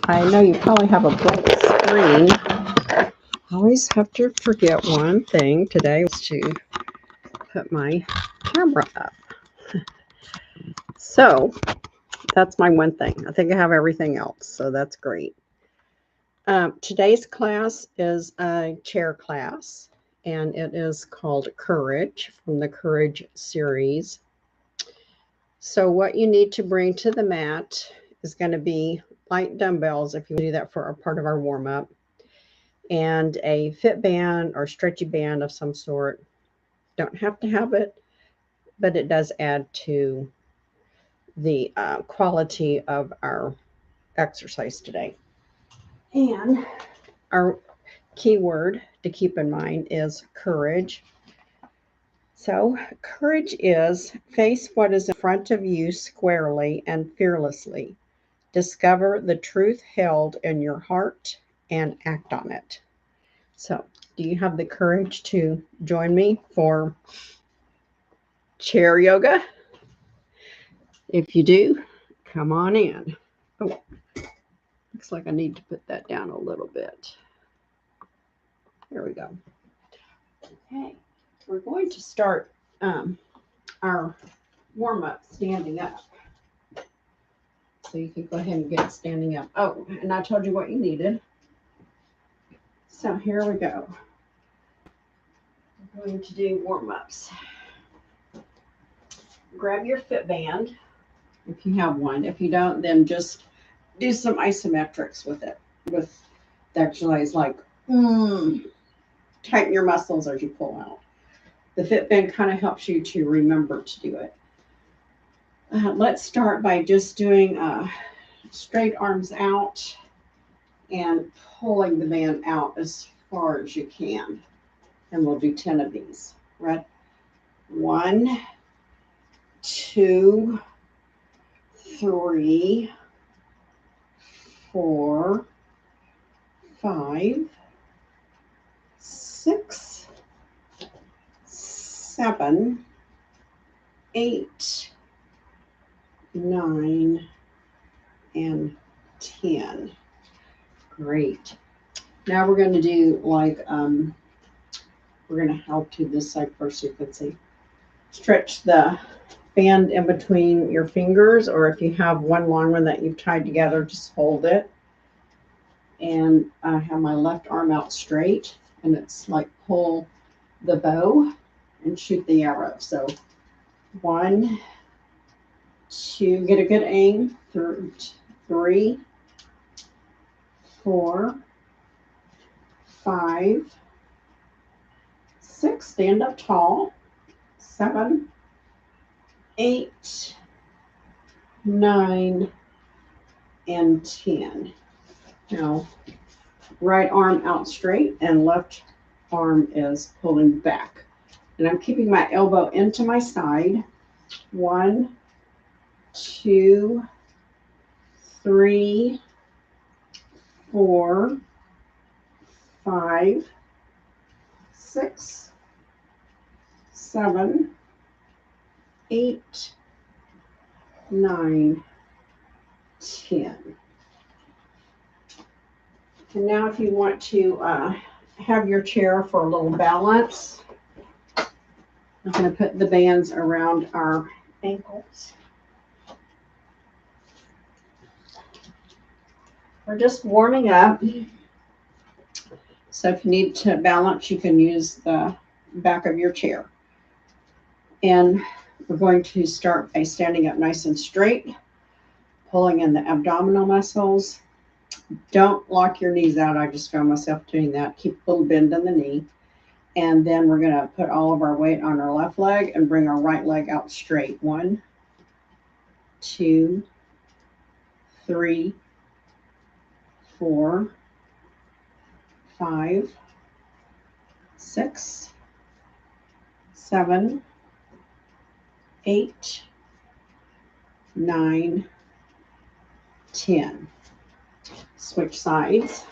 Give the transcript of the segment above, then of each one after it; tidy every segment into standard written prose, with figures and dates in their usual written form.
I know you probably have a blank screen. I always have to forget one thing. Today was to put my camera up. So that's my one thing. I think I have everything else, so that's great. Today's class is a chair class, and it is called Courage from the Courage series. So what you need to bring to the mat is going to be light dumbbells if you do that for a part of our warm-up, and a fit band or stretchy band of some sort. Don't have to have it, but it does add to the quality of our exercise today. And our keyword to keep in mind is courage. So courage is face what is in front of you squarely and fearlessly. Discover the truth held in your heart and act on it. So, do you have the courage to join me for chair yoga? If you do, come on in. Oh, looks like I need to put that down a little bit. There we go. Okay, we're going to start our warm-up standing up. So you can go ahead and get standing up. Oh, and I told you what you needed. So here we go. We're going to do warm-ups. Grab your fit band if you have one. If you don't, then just do some isometrics with it. With the exercise, like tighten your muscles as you pull out. The fit band kind of helps you to remember to do it. Let's start by just doing straight arms out and pulling the band out as far as you can. And we'll do 10 of these. Right? 1, 2, 3, 4, 5, 6, 7, 8, 9, and 10. Great. Now we're going to do like, we're going to help to this side first so you can see. Stretch the band in between your fingers, or if you have one long one that you've tied together, just hold it. And I have my left arm out straight, and it's like pull the bow and shoot the arrow. So 1, 2, get a good aim. 3, 4, 5, 6, stand up tall. 7, 8, 9, and 10. Now, right arm out straight and left arm is pulling back. And I'm keeping my elbow into my side. 1, 2, 3, 4, 5, 6, 7, 8, 9, 10. And now if you want to have your chair for a little balance, I'm going to put the bands around our ankles. We're just warming up. So if you need to balance, you can use the back of your chair. And we're going to start by standing up nice and straight, pulling in the abdominal muscles. Don't lock your knees out. I just found myself doing that. Keep a little bend in the knee. And then we're going to put all of our weight on our left leg and bring our right leg out straight. 1, 2, 3, 4, 5, 6, 7, 8, 9, 10. Switch sides.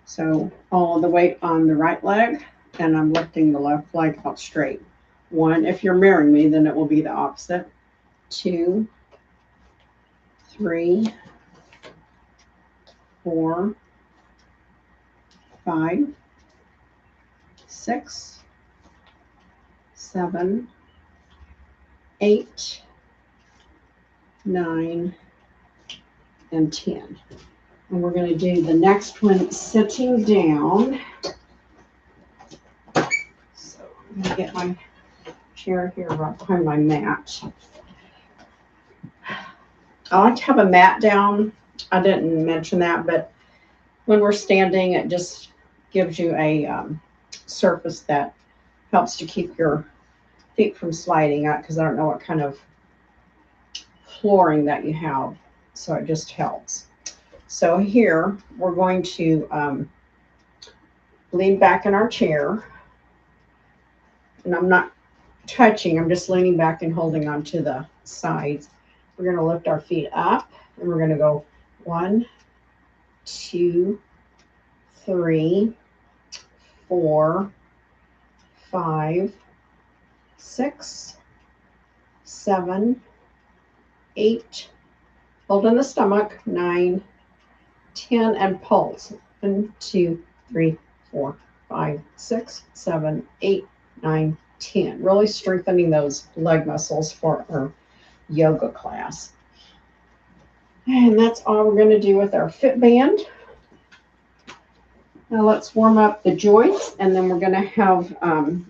So all of the weight on the right leg, and I'm lifting the left leg out straight. 1, if you're mirroring me, then it will be the opposite. 2, 3, 4, 5, 6, 7, 8, 9, and 10. And we're going to do the next one sitting down. So I'm going to get my chair here right behind my mat. I like to have a mat down. I didn't mention that, but when we're standing, it just gives you a surface that helps to keep your feet from sliding out, because I don't know what kind of flooring that you have, so it just helps. So here we're going to lean back in our chair, and I'm not touching, I'm just leaning back and holding on to the sides. We're going to lift our feet up, and we're going to go 1, 2, 3, 4, 5, 6, 7, 8, hold in the stomach, 9, 10, and pulse. 1, 2, 3, 4, 5, 6, 7, 8, 9, 10. Really strengthening those leg muscles for our yoga class. And that's all we're going to do with our fit band. Now let's warm up the joints, and then we're going to have,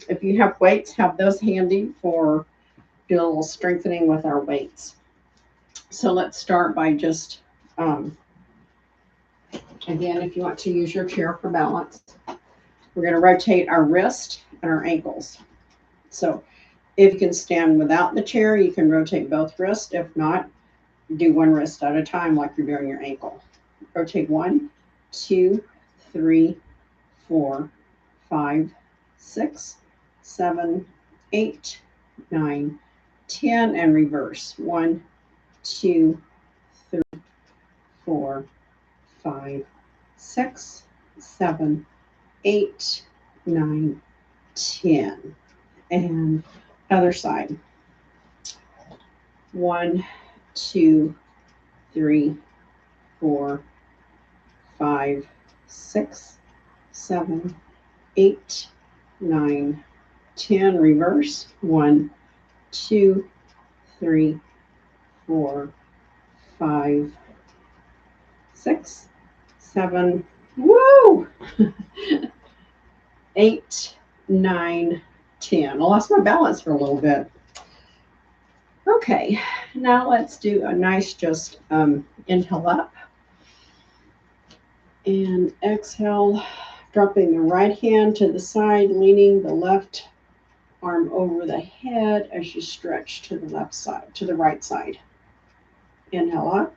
if you have weights, have those handy for do a little strengthening with our weights. So let's start by just, again, if you want to use your chair for balance, we're going to rotate our wrist and our ankles. So if you can stand without the chair, you can rotate both wrists. If not, do one wrist at a time like you're doing your ankle. Rotate 1, 2, 3, 4, 5, 6, 7, 8, 9, 10, and reverse. 1, 2, 3, 4, 5, 6, 7, 8, 9, 10. And other side. 1, 2, 3, 4, 5, 6, 7, 8, 9, 10. Reverse. 1, 2, 3, 4, 5, 6, 7, woo! 8, 9, 10. I lost my balance for a little bit. Okay, now let's do a nice just inhale up and exhale, dropping the right hand to the side, leaning the left arm over the head as you stretch to the left side, to the right side. Inhale up.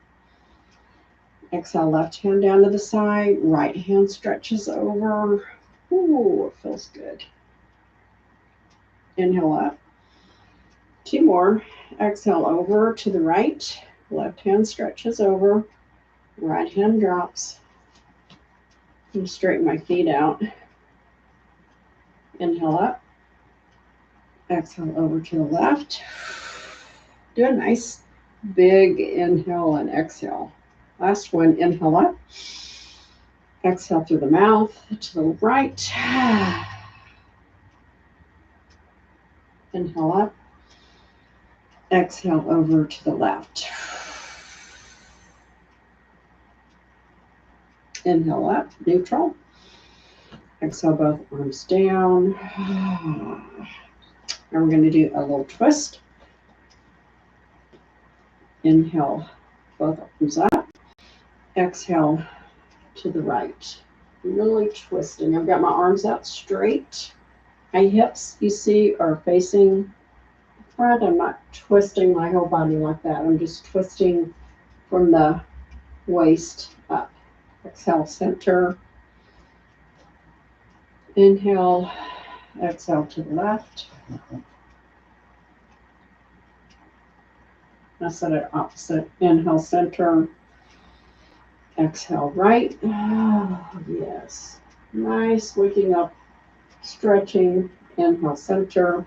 Exhale, left hand down to the side, right hand stretches over. Ooh, it feels good. Inhale up. 2 more. Exhale over to the right. Left hand stretches over. Right hand drops. And straighten my feet out. Inhale up. Exhale over to the left. Do a nice big inhale and exhale. Last one, inhale up. Exhale through the mouth to the right. Inhale up. Exhale over to the left. Inhale up, neutral. Exhale both arms down. And we're going to do a little twist. Inhale, both arms up. Exhale to the right. Really twisting. I've got my arms out straight. My hips, you see, are facing front. I'm not twisting my whole body like that. I'm just twisting from the waist up. Exhale, center. Inhale, exhale to the left. I said it opposite. Inhale, center. Exhale, right. Oh, yes. Nice, waking up, stretching. Inhale, center.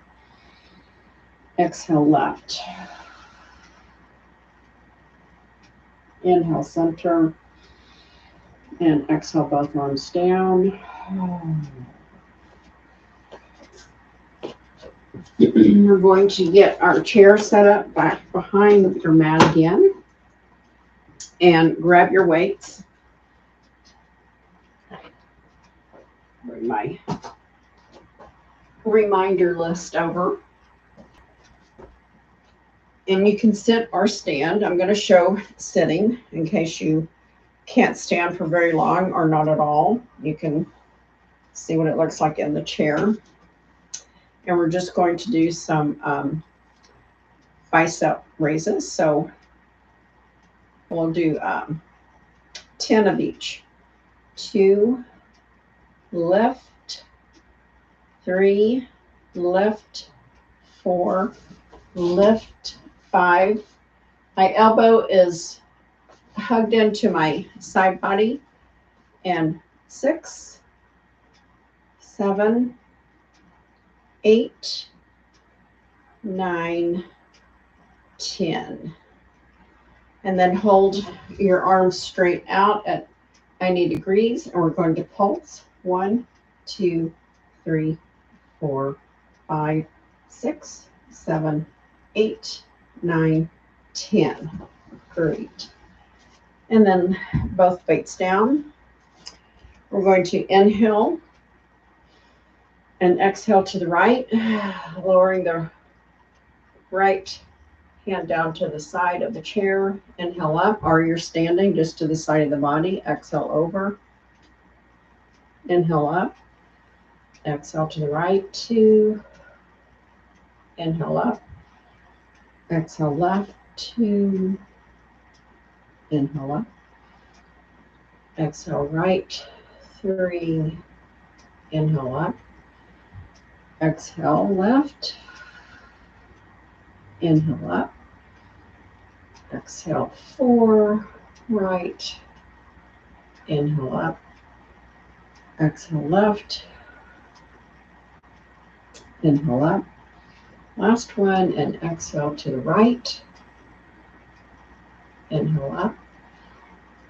Exhale, left. Inhale, center, and exhale, both arms down. We're going to get our chair set up back behind your mat again. And grab your weights. Bring my reminder list over. And you can sit or stand. I'm going to show sitting in case you can't stand for very long or not at all. You can see what it looks like in the chair. And we're just going to do some bicep raises. So we'll do 10 of each. 2, lift, 3, lift, 4, lift, 5. My elbow is hugged into my side body. And 6, 7, 8, 9, 10. And then hold your arms straight out at 90 degrees. And we're going to pulse. 1, 2, 3, 4, 5, 6, 7, 8, 9, 10. Great. And then both weights down. We're going to inhale and exhale to the right, lowering the right hand down to the side of the chair. Inhale up, or you're standing just to the side of the body. Exhale over. Inhale up. Exhale to the right. 2. Inhale up. Exhale left. 2. Inhale up. Exhale right. 3. Inhale up. Exhale left. Inhale up. Exhale 4. Right. Inhale up. Exhale left. Inhale up. Last one, and exhale to the right. Inhale up.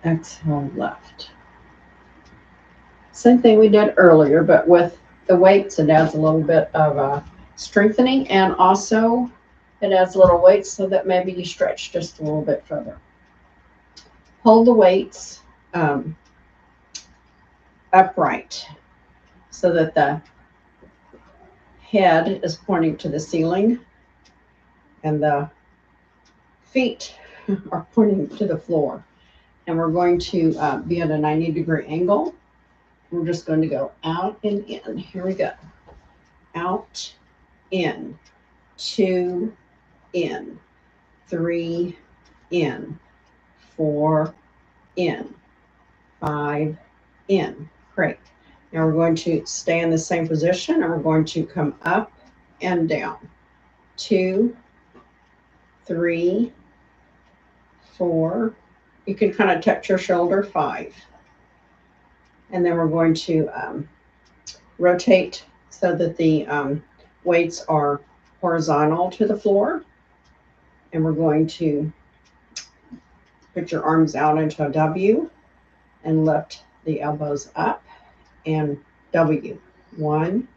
Exhale left. Same thing we did earlier, but with the weights, it adds a little bit of strengthening, and also it adds a little weight so that maybe you stretch just a little bit further. Hold the weights upright so that the head is pointing to the ceiling and the feet are pointing to the floor. And we're going to be at a 90-degree angle. We're just going to go out and in. Here we go. Out, in, 2, in, 3, in, 4, in, 5, in. Great. Now we're going to stay in the same position, and we're going to come up and down. 2, 3, 4. You can kind of touch your shoulder. 5. And then we're going to rotate so that the weights are horizontal to the floor. And we're going to put your arms out into a W and lift the elbows up and W. 1,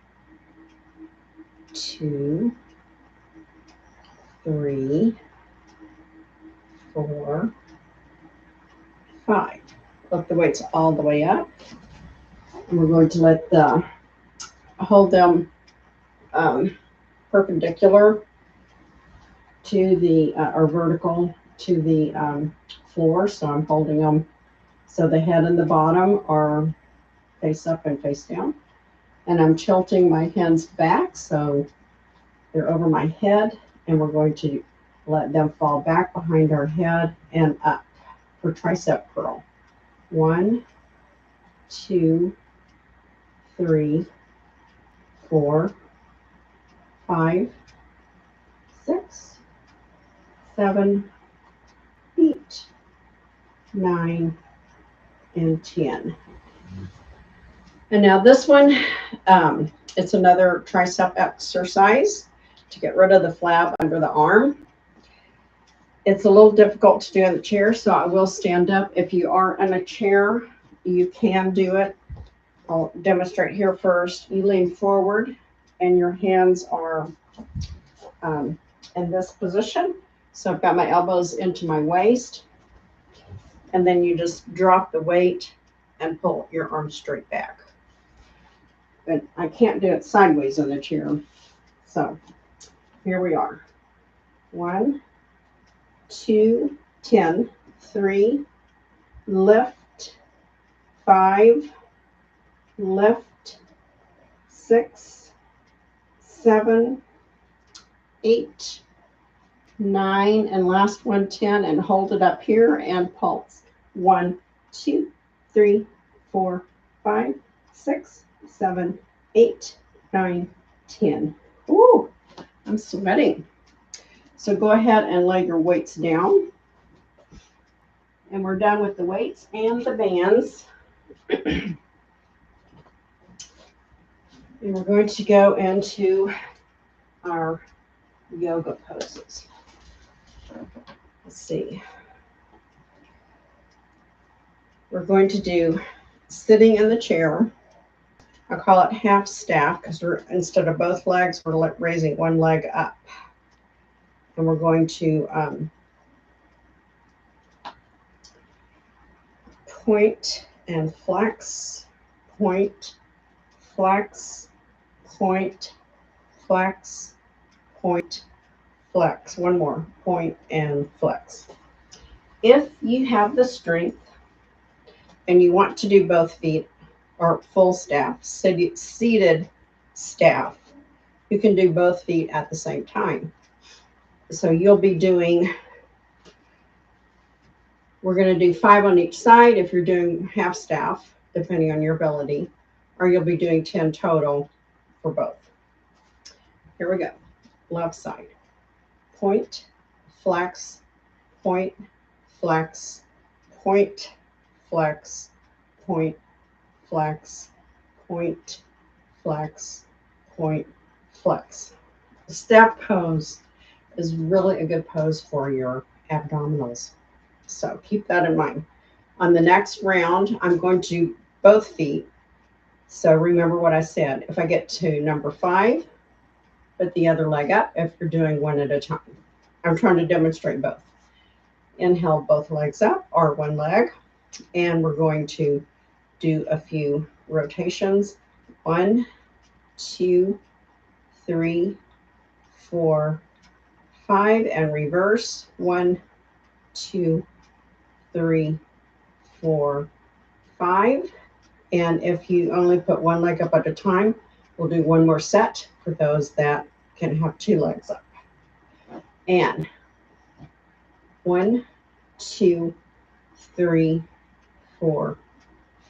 2, 3, 4, 5. Lift the weights all the way up. And we're going to hold them perpendicular to the, or vertical to the floor. So I'm holding them so the head and the bottom are face up and face down. And I'm tilting my hands back so they're over my head. And we're going to let them fall back behind our head and up for tricep curl. 1, 2, 3, 4, 5, 6, 7, 8, 9, and 10. And now this one, it's another tricep exercise to get rid of the flab under the arm. It's a little difficult to do in the chair, so I will stand up. If you are in a chair, you can do it. I'll demonstrate here first. You lean forward and your hands are in this position. So I've got my elbows into my waist, and then you just drop the weight and pull your arms straight back. But I can't do it sideways in the chair. So here we are. 1, 2, 10, 3, lift, 5, lift, 6, 7, 8, 9, and last one, 10, and hold it up here and pulse. 1, 2, 3, 4, 5, 6, 7, 8, 9, 10. Ooh, I'm sweating. So go ahead and lay your weights down. And we're done with the weights and the bands. And we're going to go into our yoga poses. Let's see. We're going to do sitting in the chair. I call it half staff because we're, instead of both legs, we're raising one leg up. And we're going to point and flex, point, flex, point, flex, point, flex. One more, point and flex. If you have the strength and you want to do both feet or full staff, seated staff, you can do both feet at the same time. So you'll be doing, we're going to do 5 on each side if you're doing half staff, depending on your ability, or you'll be doing 10 total for both. Here we go. Left side. Point, flex, point, flex, point, flex, point, flex, point, flex, point, flex. The step pose is really a good pose for your abdominals. So keep that in mind. On the next round, I'm going to do both feet. So remember what I said. If I get to number 5, put the other leg up if you're doing one at a time. I'm trying to demonstrate both. Inhale both legs up or one leg. And we're going to do a few rotations. 1, 2, 3, 4, 5, and reverse. 1, 2, 3, 4, 5. And if you only put one leg up at a time, we'll do one more set for those that can have 2 legs up. And 1, 2, 3, 4,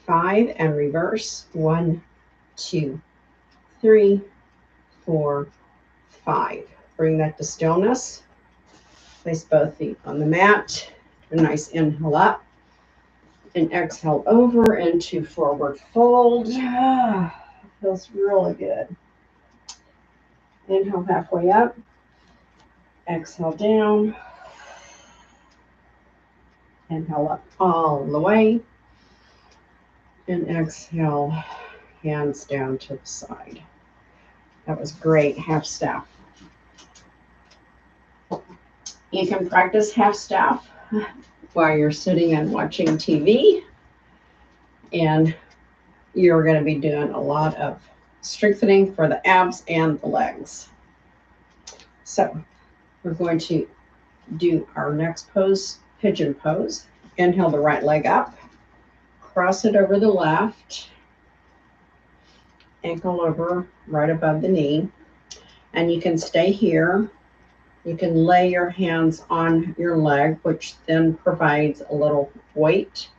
5, and reverse. 1, 2, 3, 4, 5. Bring that to stillness. Place both feet on the mat. A nice inhale up and exhale over into forward fold. Feels really good. Inhale halfway up. Exhale down. Inhale up all the way. And exhale, hands down to the side. That was great, half staff. You can practice half staff while you're sitting and watching TV. And you're going to be doing a lot of strengthening for the abs and the legs. So we're going to do our next pose, pigeon pose. Inhale the right leg up, cross it over the left, ankle over right above the knee. And you can stay here. You can lay your hands on your leg, which then provides a little weight.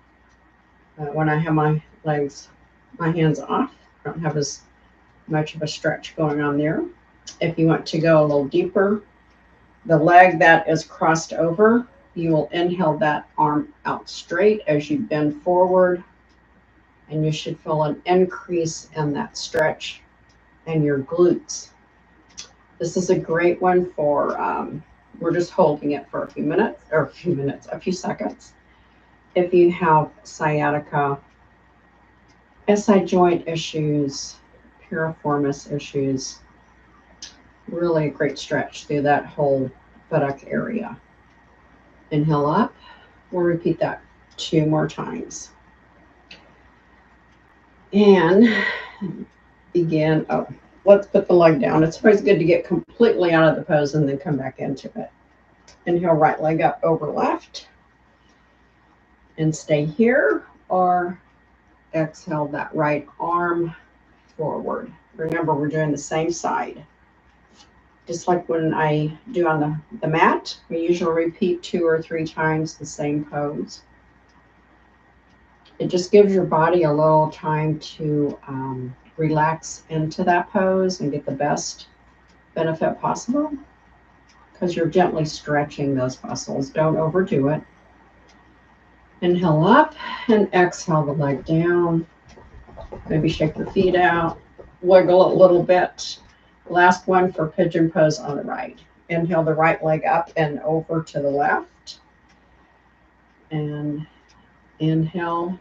When I have my hands off, I don't have as much of a stretch going on there. If you want to go a little deeper, the leg that is crossed over, you will inhale that arm out straight as you bend forward, and you should feel an increase in that stretch and your glutes. This is a great one for We're just holding it for a few seconds. If you have sciatica, SI joint issues, piriformis issues, really a great stretch through that whole buttock area. Inhale up. We'll repeat that 2 more times. And begin. Oh, let's put the leg down. It's always good to get completely out of the pose and then come back into it. Inhale, right leg up over left. And stay here, or exhale that right arm forward. Remember, we're doing the same side. Just like when I do on the mat, we usually repeat 2 or 3 times the same pose. It just gives your body a little time to relax into that pose and get the best benefit possible, because you're gently stretching those muscles. Don't overdo it. Inhale up and exhale the leg down. Maybe shake your feet out, wiggle a little bit. Last one for pigeon pose on the right. Inhale the right leg up and over to the left. And inhale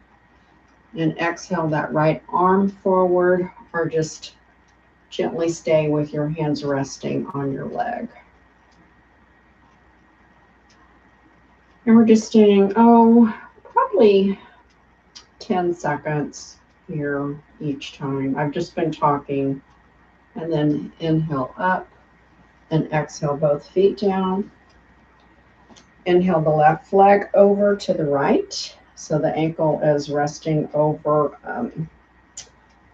and exhale that right arm forward, or just gently stay with your hands resting on your leg. And we're just doing, probably 10 seconds here each time. I've just been talking. And then inhale up and exhale both feet down. Inhale the left leg over to the right, so the ankle is resting over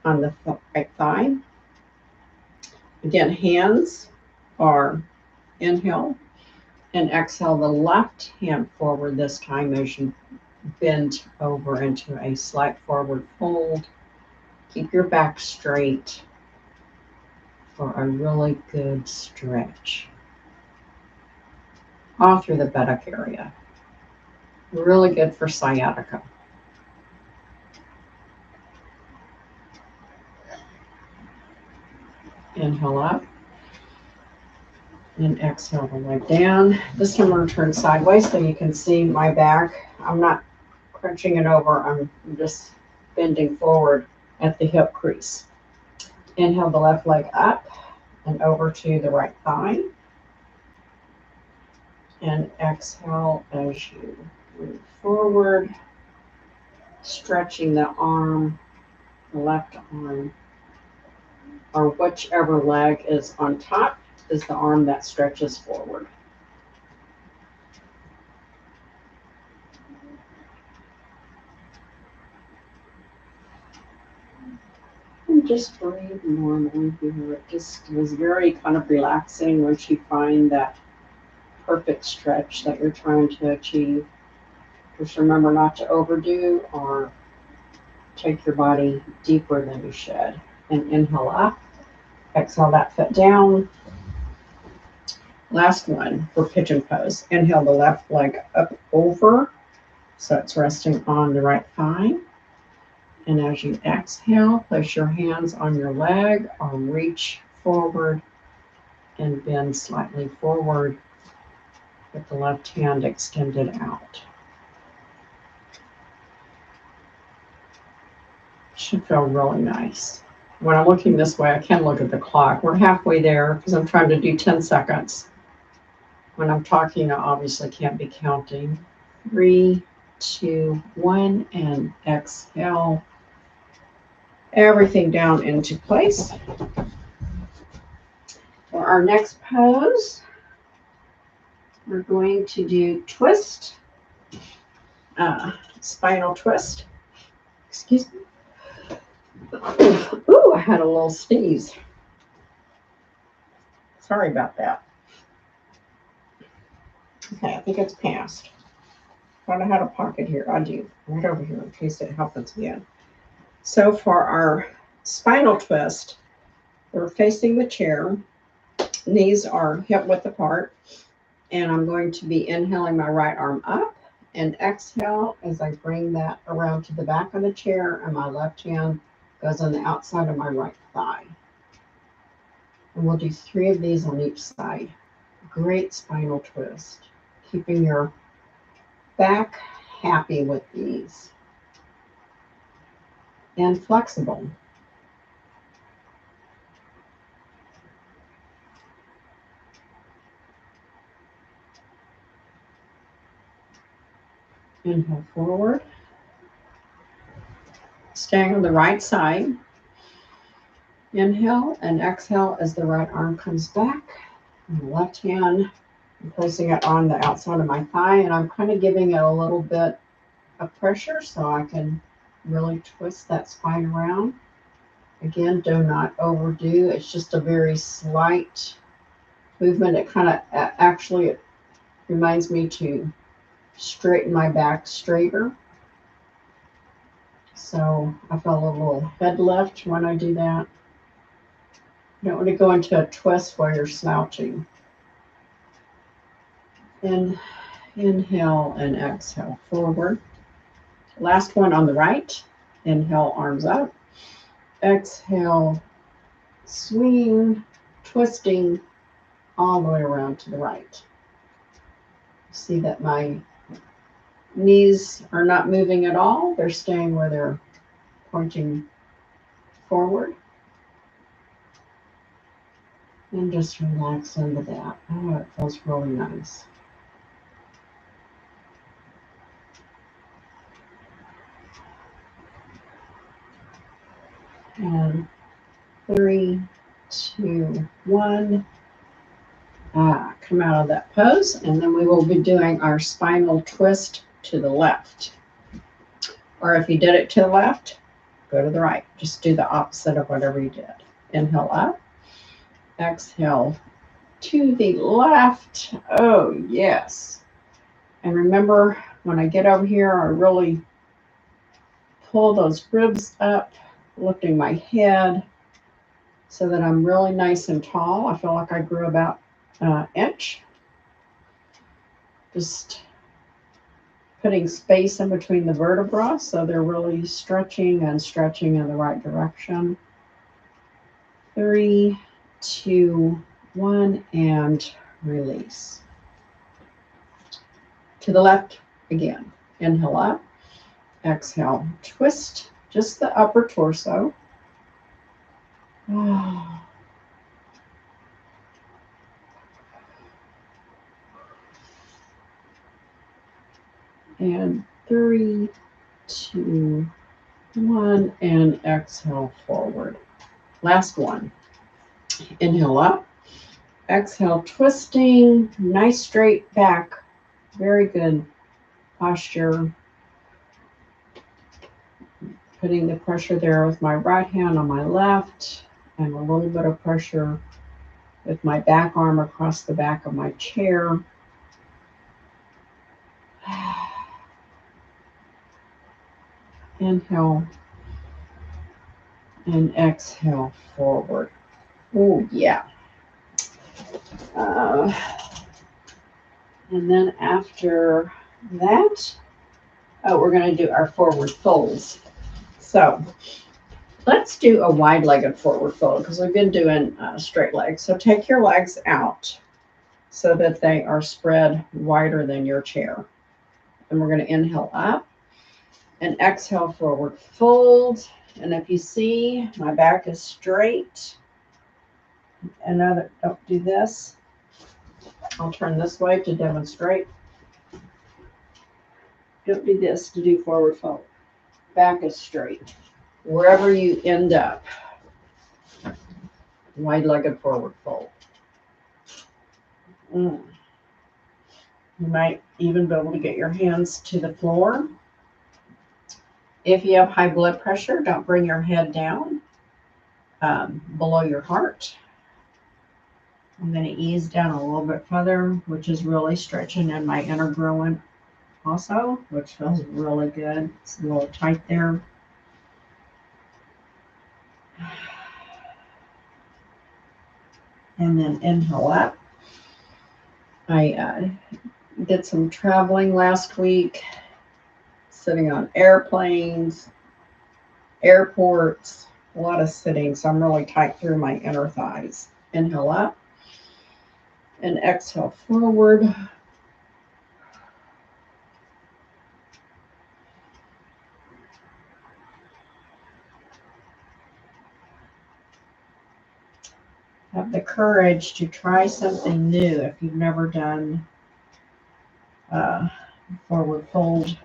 on the right thigh. Again, hands are inhale and exhale the left hand forward this time as you bend over into a slight forward fold. Keep your back straight for a really good stretch all through the buttock area. Really good for sciatica. Inhale up and exhale the leg down. This time I'm going to turn sideways so you can see my back. I'm not crunching it over. I'm just bending forward at the hip crease. Inhale the left leg up and over to the right thigh. And exhale as you move forward, stretching the arm, the left arm, or whichever leg is on top is the arm that stretches forward. And just breathe normally here. It just is very kind of relaxing once you find that perfect stretch that you're trying to achieve. Just remember not to overdo or take your body deeper than you should. And inhale up, exhale that foot down. Last one for pigeon pose. Inhale the left leg up over, so it's resting on the right thigh. And as you exhale, place your hands on your leg or reach forward and bend slightly forward with the left hand extended out. Should feel really nice. When I'm looking this way, I can look at the clock. We're halfway there because I'm trying to do 10 seconds. When I'm talking, I obviously can't be counting. 3, 2, 1, and exhale. Everything down into place. For our next pose, we're going to do twist, spinal twist. Excuse me. Ooh, I had a little sneeze. Sorry about that. Okay, I think it's passed. Thought I had a pocket here. I do. Right over here in case it happens again. So for our spinal twist, we're facing the chair. Knees are hip width apart. And I'm going to be inhaling my right arm up and exhale as I bring that around to the back of the chair, and my left hand goes on the outside of my right thigh. And we'll do 3 of these on each side. great spinal twist, keeping your back happy with these and flexible. Inhale forward, staying on the right side. Inhale and exhale as the right arm comes back. And the left hand, I'm placing it on the outside of my thigh, and I'm kind of giving it a little bit of pressure so I can really twist that spine around. Again, do not overdo. It's just a very slight movement. It kind of actually it reminds me to straighten my back straighter. So I feel a little head lift when I do that. You don't want to go into a twist while you're slouching. And inhale and exhale forward. Last one on the right. Inhale, arms up. Exhale, swing, twisting all the way around to the right. See that my knees are not moving at all. They're staying where they're pointing forward. And just relax into that. Oh, it feels really nice. And 3, 2, 1. Come out of that pose, and then we will be doing our spinal twist to the left. Or if you did it to the left, go to the right. Just do the opposite of whatever you did. Inhale up. Exhale to the left. Oh, yes. And remember, when I get over here, I really pull those ribs up, lifting my head so that I'm really nice and tall. I feel like I grew about an inch. Just putting space in between the vertebrae so they're really stretching and stretching in the right direction. 3, 2, 1, and release. To the left again. Inhale up. Exhale. Twist just the upper torso. And 3, 2, 1, and exhale forward. Last one. Inhale up. Exhale, twisting. Nice straight back. Very good posture. Putting the pressure there with my right hand on my left, and a little bit of pressure with my back arm across the back of my chair. Inhale and exhale forward. Oh, yeah. And then after that, we're going to do our forward folds. So let's do a wide-legged forward fold because we've been doing straight legs. So take your legs out so that they are spread wider than your chair. And we're going to inhale up and exhale forward fold. And if you see, my back is straight. Another, don't do this. I'll turn this way to demonstrate. Don't do this to do forward fold. Back is straight. Wherever you end up, wide-legged forward fold. You might even be able to get your hands to the floor. If you have high blood pressure, don't bring your head down below your heart. I'm going to ease down a little bit further, which is really stretching in my inner groin also, which feels really good. It's a little tight there. And then inhale up. I did some traveling last week, sitting on airplanes, airports, a lot of sitting, so I'm really tight through my inner thighs. Inhale up. And exhale forward. Have the courage to try something new if you've never done forward fold.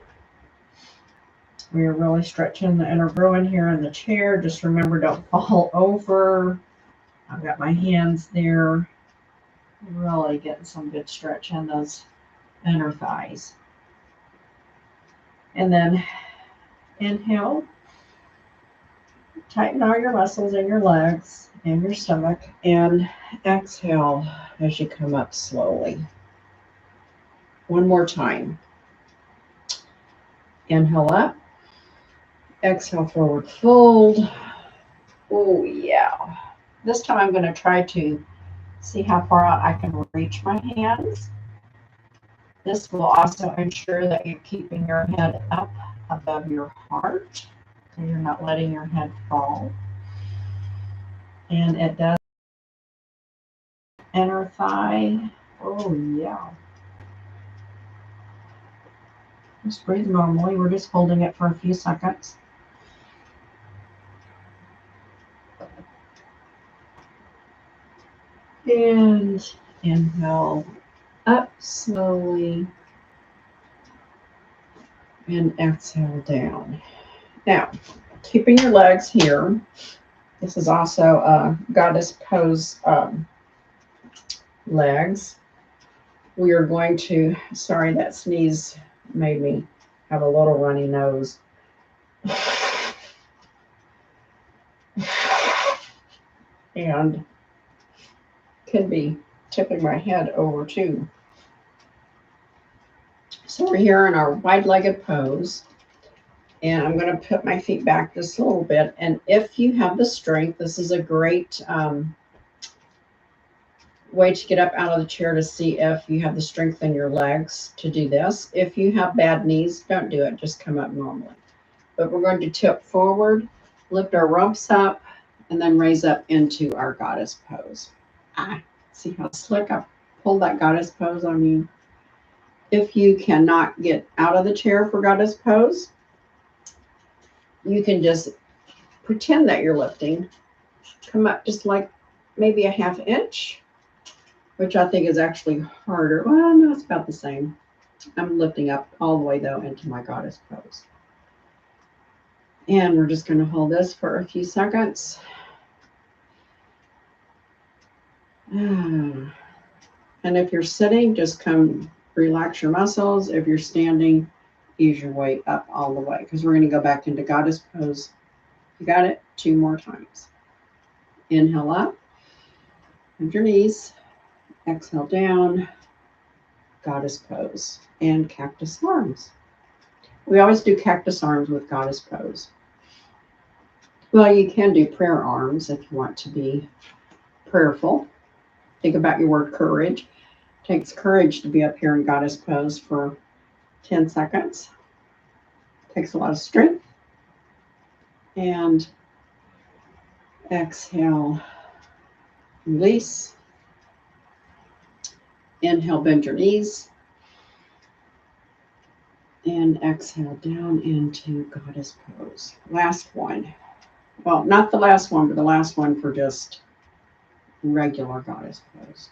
We're really stretching the inner groin here in the chair. Just remember, don't fall over. I've got my hands there. Really getting some good stretch in those inner thighs. And then inhale. Tighten all your muscles in your legs and your stomach. And exhale as you come up slowly. One more time. Inhale up. Exhale, forward fold. Oh, yeah. This time I'm going to try to see how far out I can reach my hands. This will also ensure that you're keeping your head up above your heart, so you're not letting your head fall. And it does inner thigh. Oh, yeah. Just breathe normally. We're just holding it for a few seconds. And inhale up slowly. And exhale down. Now, keeping your legs here. This is also a goddess pose legs. We are going to, sorry, that sneeze made me have a little runny nose. And can be tipping my head over too. So we're here in our wide-legged pose. And I'm going to put my feet back just a little bit. And if you have the strength, this is a great way to get up out of the chair to see if you have the strength in your legs to do this. If you have bad knees, don't do it. Just come up normally. But we're going to tip forward, lift our rumps up, and then raise up into our goddess pose. See how slick I pulled that goddess pose on you? If you cannot get out of the chair for goddess pose, you can just pretend that you're lifting. Come up just like maybe a ½ inch, which I think is actually harder. Well, no, it's about the same. I'm lifting up all the way, though, into my goddess pose. And we're just going to hold this for a few seconds. And if you're sitting, just come relax your muscles. If you're standing, ease your way up all the way, because we're going to go back into goddess pose. You got it? 2 more times. Inhale up, bend your knees. Exhale down, goddess pose, and cactus arms. We always do cactus arms with goddess pose. Well, you can do prayer arms if you want to be prayerful. Think about your word courage. It takes courage to be up here in goddess pose for 10 seconds. It takes a lot of strength. And exhale, release. Inhale, bend your knees. And exhale down into goddess pose. Last one. Well, not the last one, but the last one for just regular goddess pose.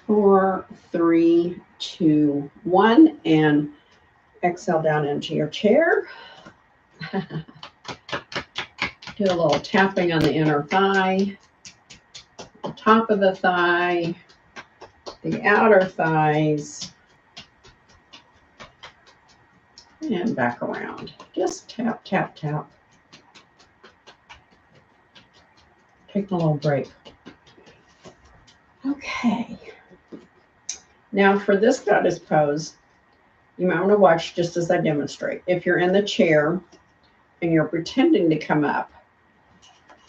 Four, three, two, one, and exhale down into your chair. Do a little tapping on the inner thigh, the top of the thigh, the outer thighs, and back around. Just tap, tap, tap. Take a little break. Okay. Now for this goddess pose, you might want to watch just as I demonstrate. If you're in the chair and you're pretending to come up,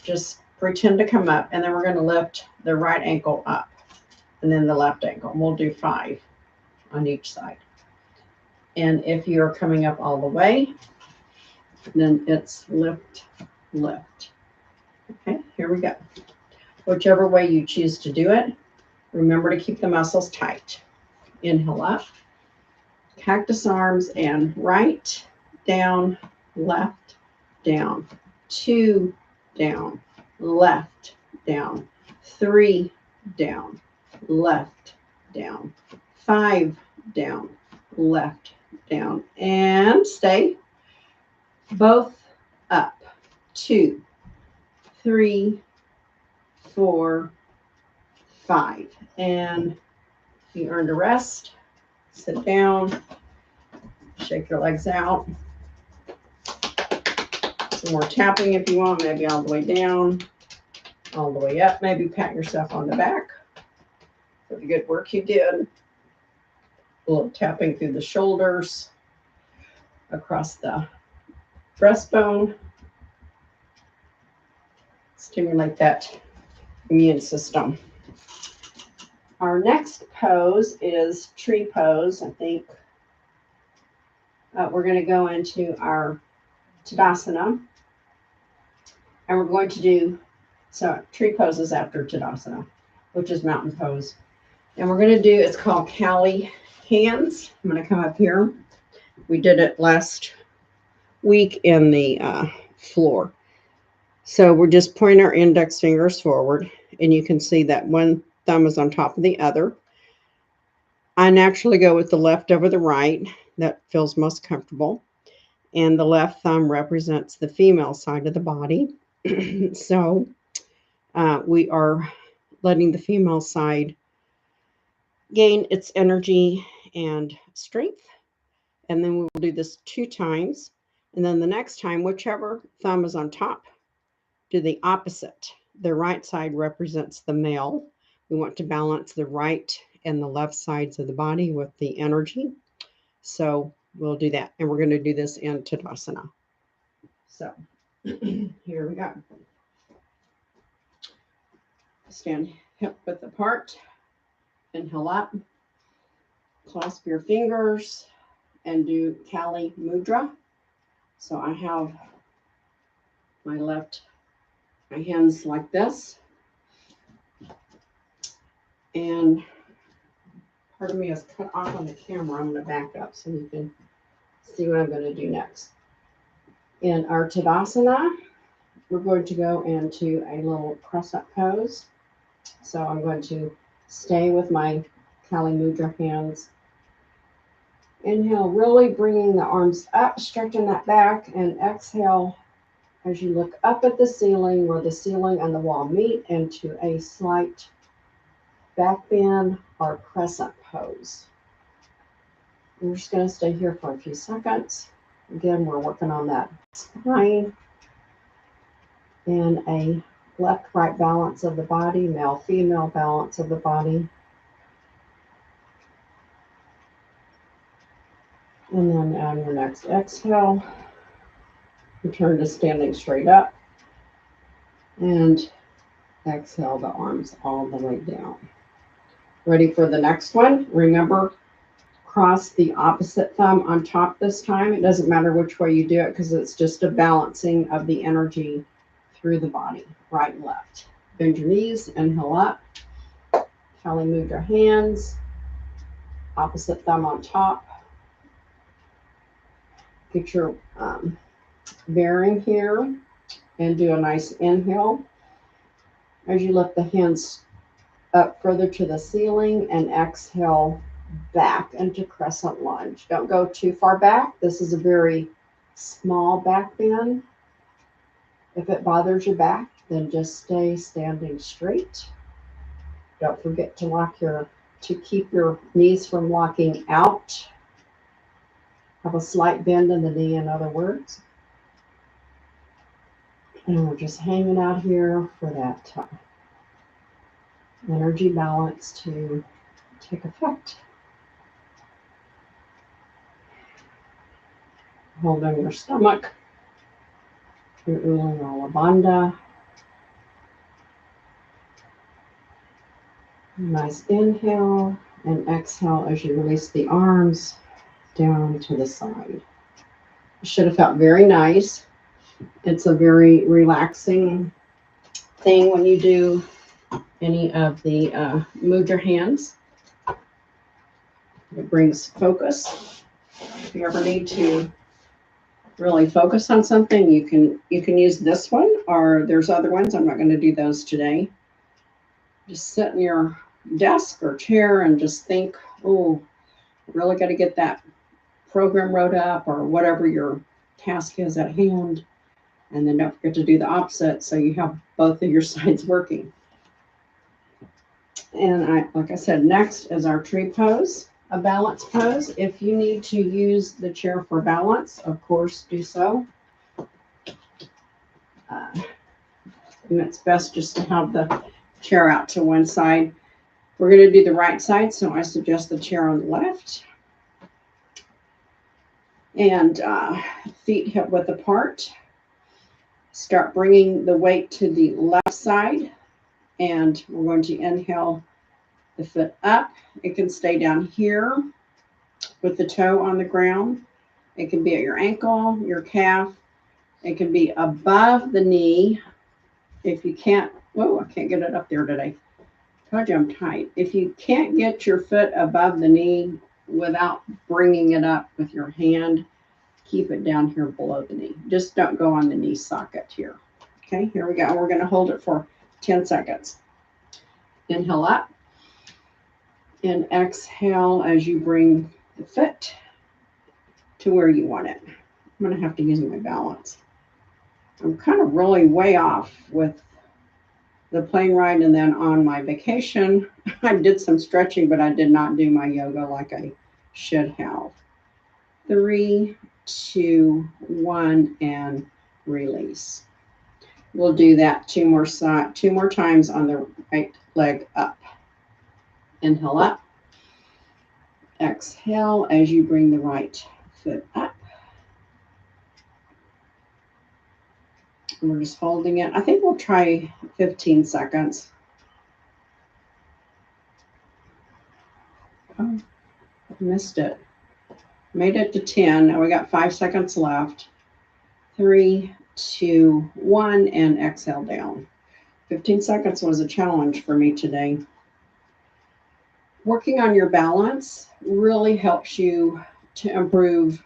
just pretend to come up, and then we're going to lift the right ankle up and then the left ankle. We'll do 5 on each side. And if you're coming up all the way, then it's lift lift. Okay, here we go. Whichever way you choose to do it, remember to keep the muscles tight. Inhale up, cactus arms, and right, down, left, down, 2, down, left, down, 3, down, left, down, 5, down, left, down, and stay. Both up, 2, 3, 4, 5, and you earned a rest. Sit down, shake your legs out. Some more tapping if you want, maybe all the way down, all the way up. Maybe pat yourself on the back for the good work you did. A little tapping through the shoulders, across the breastbone. Stimulate that immune system. Our next pose is tree pose. I think we're going to go into our Tadasana. And we're going to do, so tree pose is after Tadasana, which is mountain pose. And we're going to do, it's called Kali hands. I'm going to come up here. We did it last week in the floor. So we're just pointing our index fingers forward, and you can see that one thumb is on top of the other. I naturally go with the left over the right. That feels most comfortable. And the left thumb represents the female side of the body. So we are letting the female side gain its energy and strength. And then we will do this 2 times. And then the next time, whichever thumb is on top, do the opposite. The right side represents the male. We want to balance the right and the left sides of the body with the energy. So we'll do that. And we're going to do this in Tadasana. So here we go. Stand hip width apart. Inhale up. Clasp your fingers and do Kali Mudra. So I have my hands like this. And part of me is cut off on the camera. I'm going to back up so you can see what I'm going to do next. In our Tadasana, we're going to go into a little press-up pose. So I'm going to stay with my Kali Mudra hands. Inhale, really bringing the arms up, stretching that back, and exhale as you look up at the ceiling where the ceiling and the wall meet into a slight back bend or press-up pose. We're just going to stay here for a few seconds. Again, we're working on that spine and a left-right balance of the body, male-female balance of the body. And then on your next exhale, return to standing straight up and exhale the arms all the way down. Ready for the next one? Remember, cross the opposite thumb on top this time. It doesn't matter which way you do it because it's just a balancing of the energy through the body, right and left. Bend your knees, inhale up. Kali Mudra hands, opposite thumb on top. Get your bearing here and do a nice inhale as you lift the hands up further to the ceiling and exhale back into crescent lunge. Don't go too far back. This is a very small back bend. If it bothers your back, then just stay standing straight. Don't forget to keep your knees from locking out. Have a slight bend in the knee, in other words. And we're just hanging out here for that energy balance to take effect. Holding your stomach, your Uddiyana Bandha. Nice inhale and exhale as you release the arms down to the side. It should have felt very nice. It's a very relaxing thing when you do any of the move your hands. It brings focus. If you ever need to really focus on something, you can use this one, or there's other ones. I'm not going to do those today. Just sit in your desk or chair and just think, oh, really got to get that program wrote up or whatever your task is at hand. And then don't forget to do the opposite so you have both of your sides working. And like I said, next is our tree pose, a balance pose. If you need to use the chair for balance, of course, do so. And it's best just to have the chair out to one side. We're going to do the right side, so I suggest the chair on the left. And feet hip width apart. Start bringing the weight to the left side. And we're going to inhale the foot up. It can stay down here with the toe on the ground. It can be at your ankle, your calf. It can be above the knee. If you can't, whoa, I can't get it up there today. Told you I'm tight. If you can't get your foot above the knee without bringing it up with your hand, keep it down here below the knee. Just don't go on the knee socket here. Okay, here we go. We're going to hold it for 10 seconds. Inhale up and exhale as you bring the foot to where you want it. I'm going to have to use my balance. I'm kind of really way off with the plane ride, and then on my vacation, I did some stretching, but I did not do my yoga like I should have. 3, 2, 1, and release. We'll do that two more times on the right leg up. Inhale up. Exhale as you bring the right foot up. We're just holding it. I think we'll try 15 seconds. Oh, I missed it. Made it to 10. Now we got 5 seconds left. 3, 2, 1, and exhale down. 15 seconds was a challenge for me today. Working on your balance really helps you to improve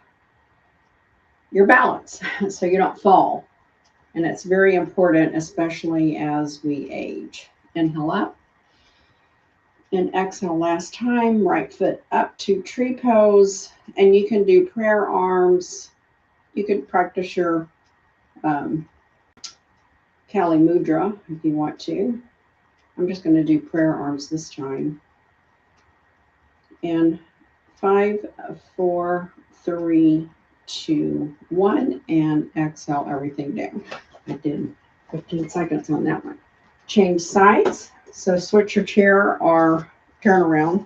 your balance so you don't fall. And it's very important, especially as we age. Inhale up and exhale last time. Right foot up to tree pose. And you can do prayer arms. You could practice your Kali Mudra if you want to. I'm just going to do prayer arms this time. And 5, 4, 3, 2, 1, and exhale everything down. I did 15 seconds on that one. Change sides. So switch your chair or turn around.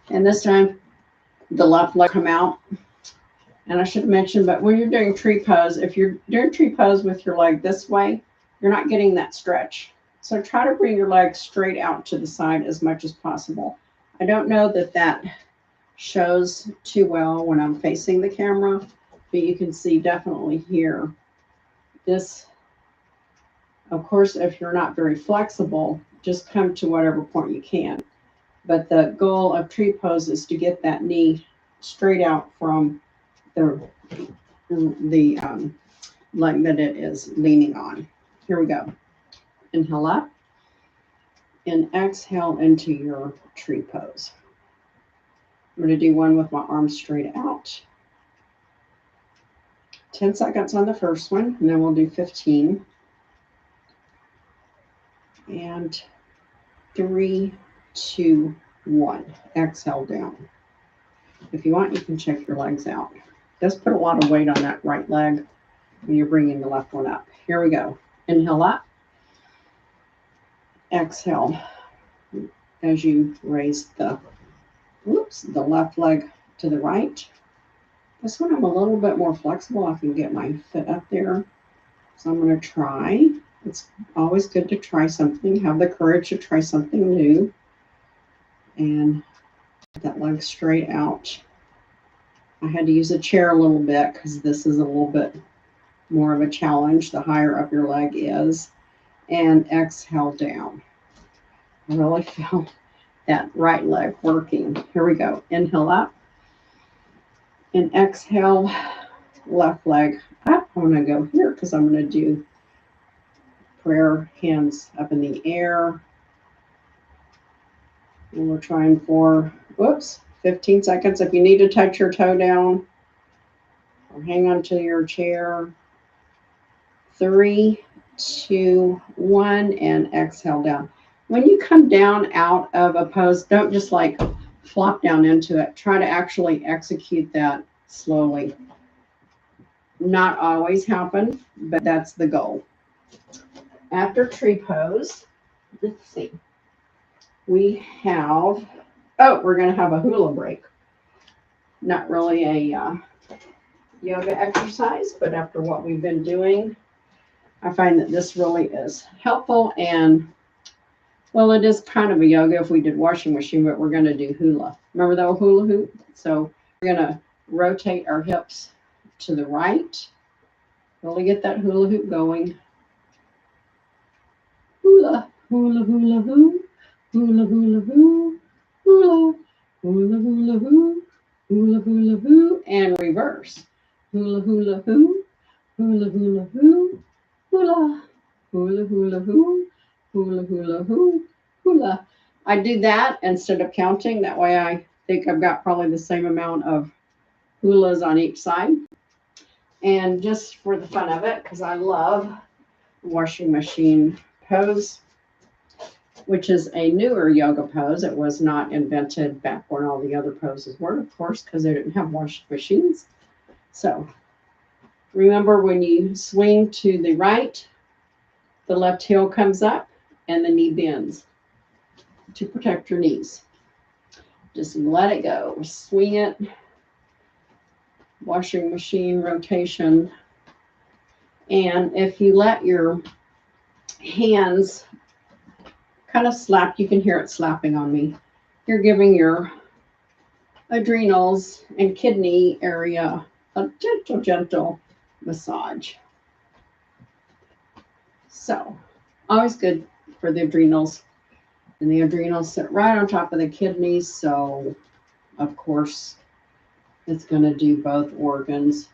And this time the left leg come out. And I should mention, but when you're doing tree pose, if you're doing tree pose with your leg this way, you're not getting that stretch. So try to bring your leg straight out to the side as much as possible. I don't know that shows too well when I'm facing the camera, but you can see definitely here. This, of course, if you're not very flexible, just come to whatever point you can. But the goal of tree pose is to get that knee straight out from the leg that it is leaning on. Here we go. Inhale up and exhale into your tree pose. I'm going to do one with my arms straight out. 10 seconds on the first one, and then we'll do 15. And 3, 2, 1. Exhale down. If you want, you can check your legs out. Just put a lot of weight on that right leg when you're bringing the left one up. Here we go. Inhale up. Exhale as you raise the left leg to the right. This one I'm a little bit more flexible. I can get my foot up there. So I'm going to try. It's always good to try something. Have the courage to try something new. And get that leg straight out. I had to use a chair a little bit because this is a little bit more of a challenge the higher up your leg is. And exhale down. I really feel that right leg working. Here we go. Inhale up and exhale, left leg up. I'm going to go here because I'm going to do prayer, hands up in the air. And we're trying for, 15 seconds. If you need to touch your toe down or hang on to your chair. 3, 2, 1, and exhale down. When you come down out of a pose, don't just like flop down into it. Try to actually execute that slowly. Not always happen, but that's the goal. After tree pose, let's see. We have, we're going to have a hula break. Not really a yoga exercise, but after what we've been doing, I find that this really is helpful. And well, it is kind of a yoga if we did washing machine, but we're going to do hula. Remember the hula hoop? So we're going to rotate our hips to the right. Really get that hula hoop going. Hula, hula, hula, hoo. Hula, hula, hoo. Hula, hula, hula, hoo. Hula, hula, hoo. And reverse. Hula, hula, hoo. Hula, hula, hoo. Hula, hula, hula, hoo. Hula, hula, hoo. Hula. I do that instead of counting. That way I think I've got probably the same amount of hulas on each side. And just for the fun of it, because I love washing machine pose, which is a newer yoga pose. It was not invented back when all the other poses were, of course, because they didn't have washing machines. So remember, when you swing to the right, the left heel comes up and the knee bends to protect your knees. Just let it go. Swing it. Washing machine rotation. And if you let your hands kind of slap, you can hear it slapping on me. You're giving your adrenals and kidney area a gentle, gentle massage. So, always good for the adrenals. And the adrenals sit right on top of the kidneys. So, of course, it's going to do both organs.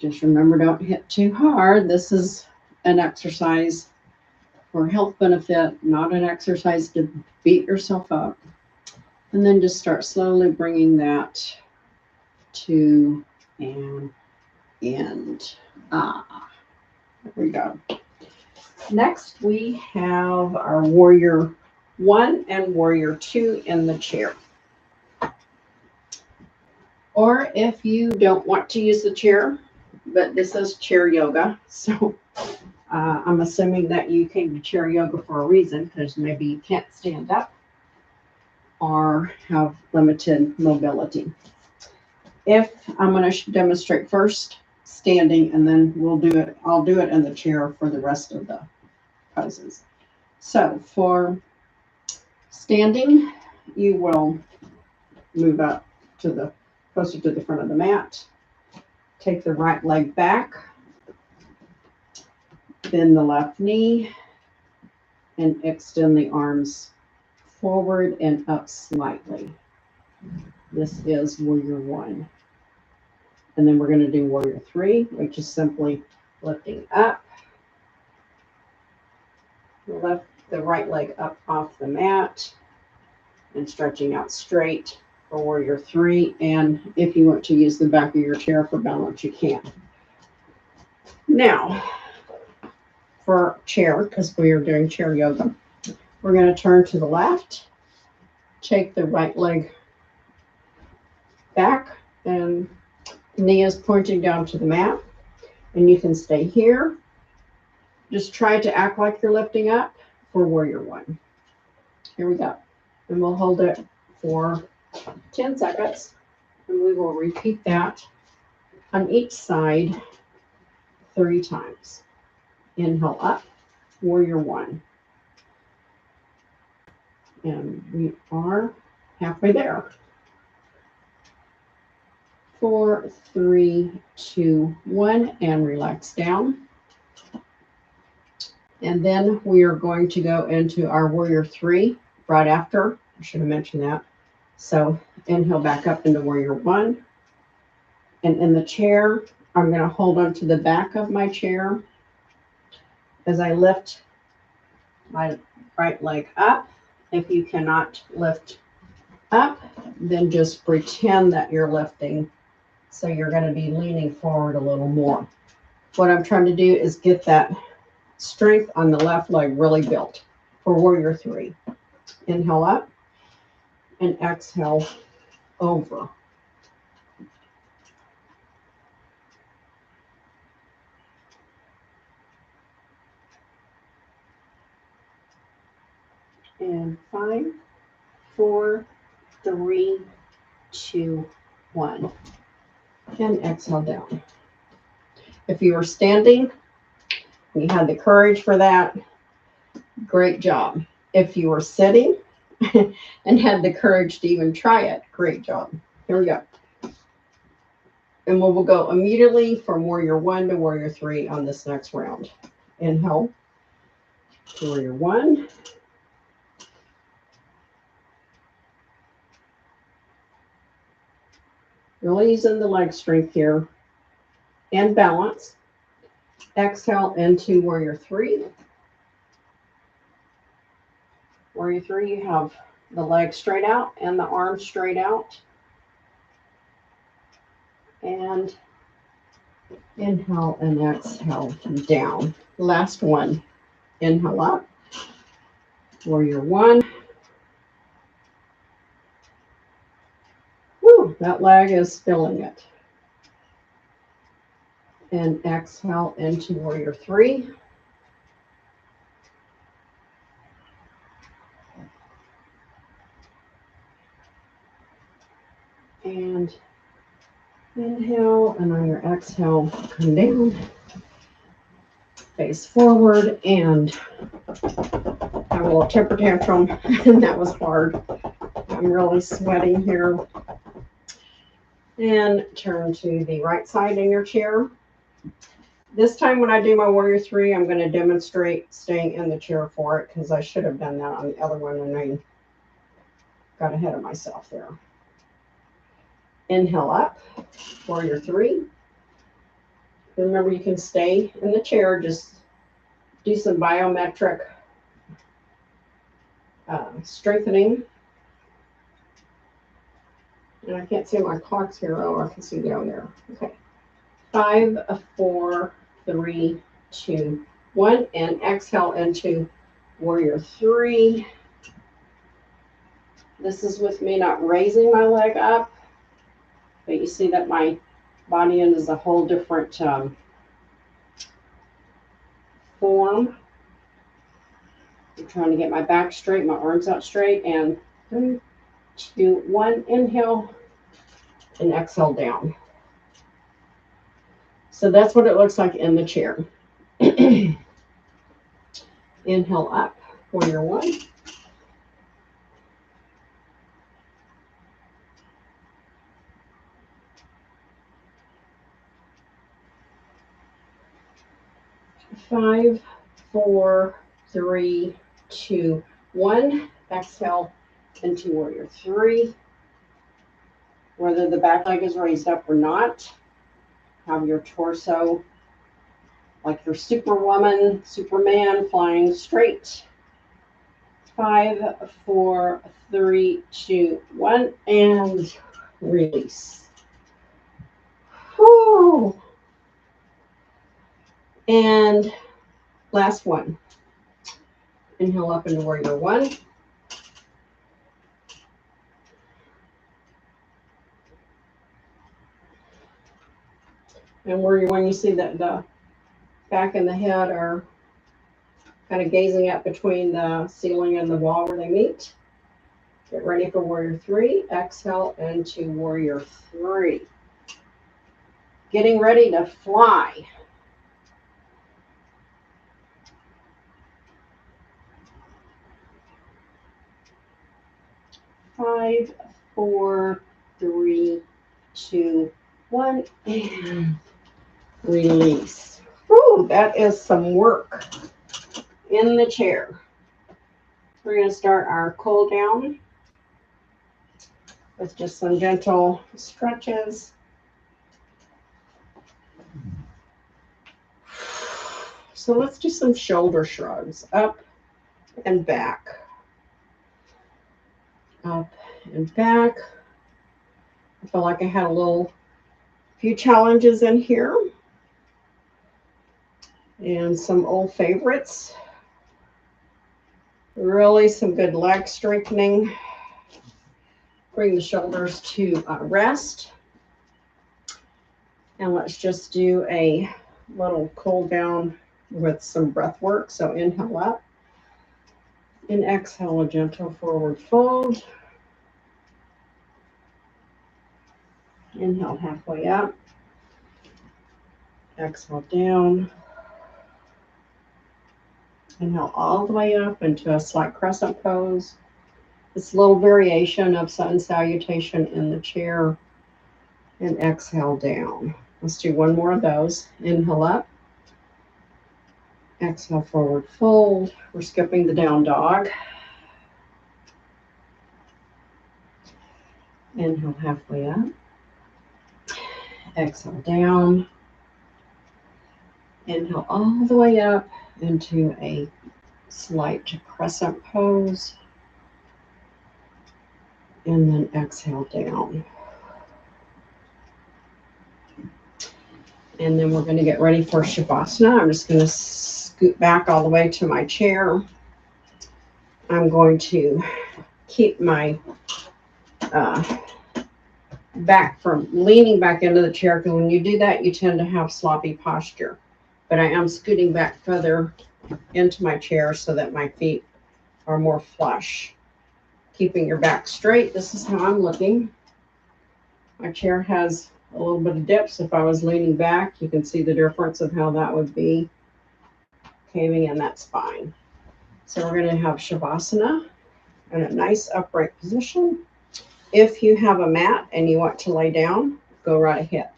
Just remember, don't hit too hard. This is an exercise for health benefit, not an exercise to beat yourself up. And then just start slowly bringing that to an end. There we go. Next, we have our Warrior 1 and Warrior 2 in the chair. Or if you don't want to use the chair, but this is chair yoga, so I'm assuming that you came to chair yoga for a reason, because maybe you can't stand up or have limited mobility. If I'm going to demonstrate first standing, and then I'll do it in the chair for the rest of the poses. So for standing, you will move up to closer to the front of the mat. Take the right leg back, bend the left knee, and extend the arms forward and up slightly. This is Warrior 1. And then we're going to do Warrior 3, which is simply lifting up. Lift the right leg up off the mat and stretching out straight for Warrior 3. And if you want to use the back of your chair for balance, you can. Now, for chair, because we are doing chair yoga, we're going to turn to the left, take the right leg back, and knee is pointing down to the mat. And you can stay here. Just try to act like you're lifting up for Warrior 1. Here we go. And we'll hold it for 10 seconds. And we will repeat that on each side 3 times. Inhale up, Warrior 1. And we are halfway there. 4, 3, 2, 1, and relax down. And then we are going to go into our warrior 3 right after. I should have mentioned that. So inhale back up into warrior 1. And in the chair, I'm going to hold on to the back of my chair as I lift my right leg up. If you cannot lift up, then just pretend that you're lifting. So you're going to be leaning forward a little more. What I'm trying to do is get that strength on the left leg really built for warrior 3. Inhale up and exhale over. And 5, 4, 3, 2, 1. And exhale down. If you were standing, you had the courage for that, great job. If you were sitting and had the courage to even try it, great job. Here we go. And we'll go immediately from warrior 1 to warrior 3 on this next round. Inhale, warrior 1. Really using the leg strength here and balance. Exhale into warrior 3. Warrior 3, you have the leg straight out and the arm straight out. And inhale and exhale down. Last one. Inhale up. Warrior 1. Woo, that leg is feeling it. And exhale into warrior 3. And inhale, and on your exhale, come down, face forward, and have a little temper tantrum. And that was hard. I'm really sweating here. And turn to the right side in your chair. This time when I do my warrior 3, I'm going to demonstrate staying in the chair for it because I should have done that on the other one and I got ahead of myself there. Inhale up, warrior 3. Remember, you can stay in the chair, just do some biometric strengthening. And I can't see my clocks here. Oh, I can see down there. Okay. 5, 4, 3, 2, 1. And exhale into warrior 3. This is with me not raising my leg up. But you see that my body end is a whole different form. I'm trying to get my back straight, my arms out straight. And 3, 2, 1. Inhale and exhale down. So that's what it looks like in the chair. Inhale up, warrior 1. Five, 4, 3, 2, 1. Exhale into warrior 3. Whether the back leg is raised up or not, have your torso like your superwoman, Superman, flying straight. 5, 4, 3, 2, 1, and release. Whew. And last one. Inhale up into warrior 1. And warrior 1, you see that the back and the head are kind of gazing up between the ceiling and the wall where they meet. Get ready for warrior 3. Exhale into warrior 3. Getting ready to fly. 5, 4, 3, 2, One, and release. Whew, that is some work in the chair. We're going to start our cool down with just some gentle stretches. So let's do some shoulder shrugs, up and back, up and back. I feel like I had a few challenges in here and some old favorites. Really some good leg strengthening. Bring the shoulders to rest. And let's just do a little cool down with some breath work. So inhale up and exhale a gentle forward fold. Inhale halfway up. Exhale down. Inhale all the way up into a slight crescent pose. This little variation of sun salutation in the chair. And exhale down. Let's do one more of those. Inhale up. Exhale forward fold. We're skipping the down dog. Inhale halfway up. Exhale down. Inhale all the way up into a slight crescent pose. And then exhale down. And then we're going to get ready for Shavasana. I'm just going to scoot back all the way to my chair. I'm going to keep my back from leaning back into the chair, because when you do that, you tend to have sloppy posture. But I am scooting back further into my chair so that my feet are more flush. Keeping your back straight. This is how I'm looking. My chair has a little bit of dips. If I was leaning back, you can see the difference of how that would be caving in that spine. So we're going to have Shavasana in a nice upright position. If you have a mat and you want to lay down, go right ahead.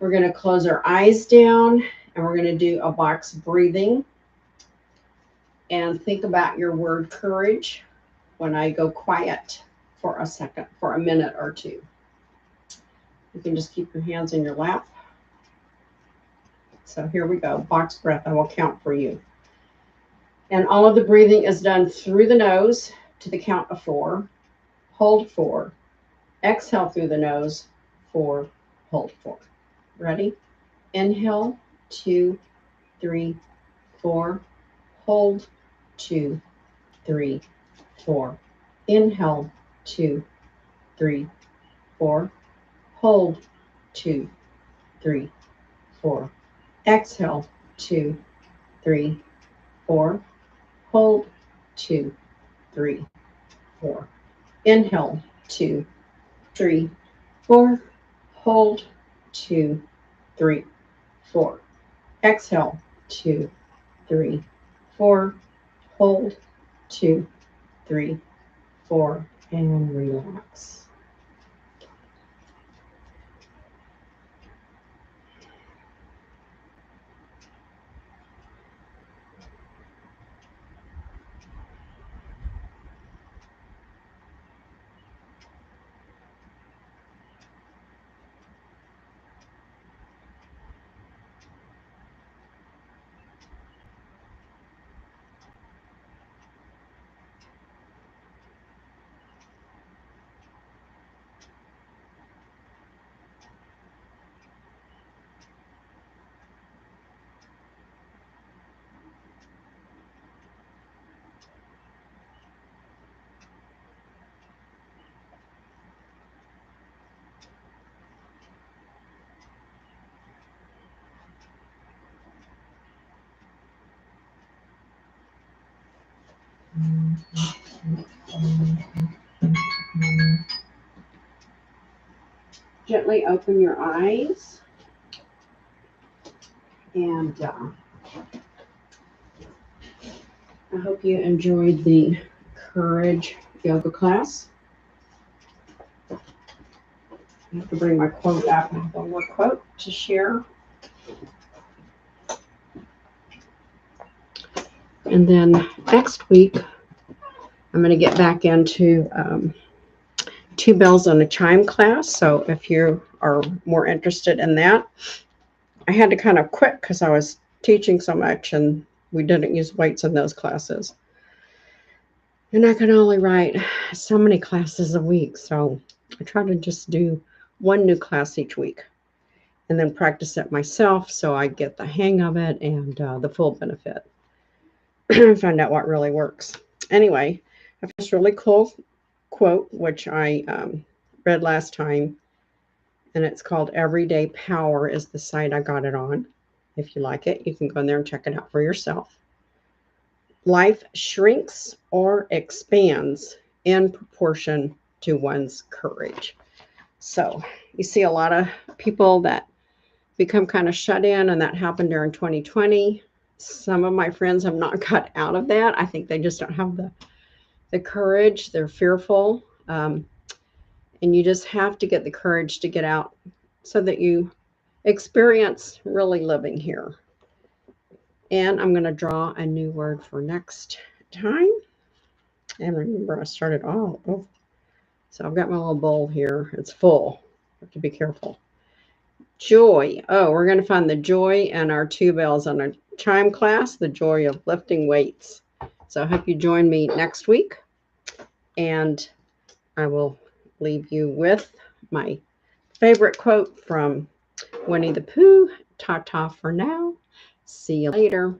We're going to close our eyes down and we're going to do a box breathing. And think about your word courage when I go quiet for a second, for a minute or two. You can just keep your hands in your lap. So here we go. Box breath. I will count for you. And all of the breathing is done through the nose to the count of 4. Hold 4. Exhale through the nose. 4. Hold 4. Ready? Inhale. 2, 3, 4. Hold. 2, 3, 4. Inhale. 2, 3, 4. Hold. 2, 3, 4. Exhale. 2, 3, 4. Hold. 2, 3, 4. Inhale. 2, 3, 4. Hold. 2, 3, 4. Exhale. 2, 3, 4. Hold. 2, 3, 4. And relax. Gently open your eyes and I hope you enjoyed the Courage yoga class. I have to bring my quote back. I have one more quote to share. And then next week, I'm going to get back into two bells on a chime class. So if you are more interested in that, I had to kind of quit because I was teaching so much and we didn't use weights in those classes. And I can only write so many classes a week. So I try to just do one new class each week and then practice it myself so I get the hang of it and the full benefit. Find out what really works. Anyway, I have this really cool quote, which I read last time, and it's called Everyday Power is the site I got it on. If you like it, you can go in there and check it out for yourself. Life shrinks or expands in proportion to one's courage. So you see a lot of people that become kind of shut in, and that happened during 2020. Some of my friends have not got out of that. I think they just don't have the courage. They're fearful. And you just have to get the courage to get out so that you experience really living here. And I'm going to draw a new word for next time. And remember, I started all over. So I've got my little bowl here. It's full. I have to be careful. Joy. Oh, we're going to find the joy in our two bells on our chime class, the joy of lifting weights. So I hope you join me next week. And I will leave you with my favorite quote from Winnie the Pooh. Ta-ta for now. See you later.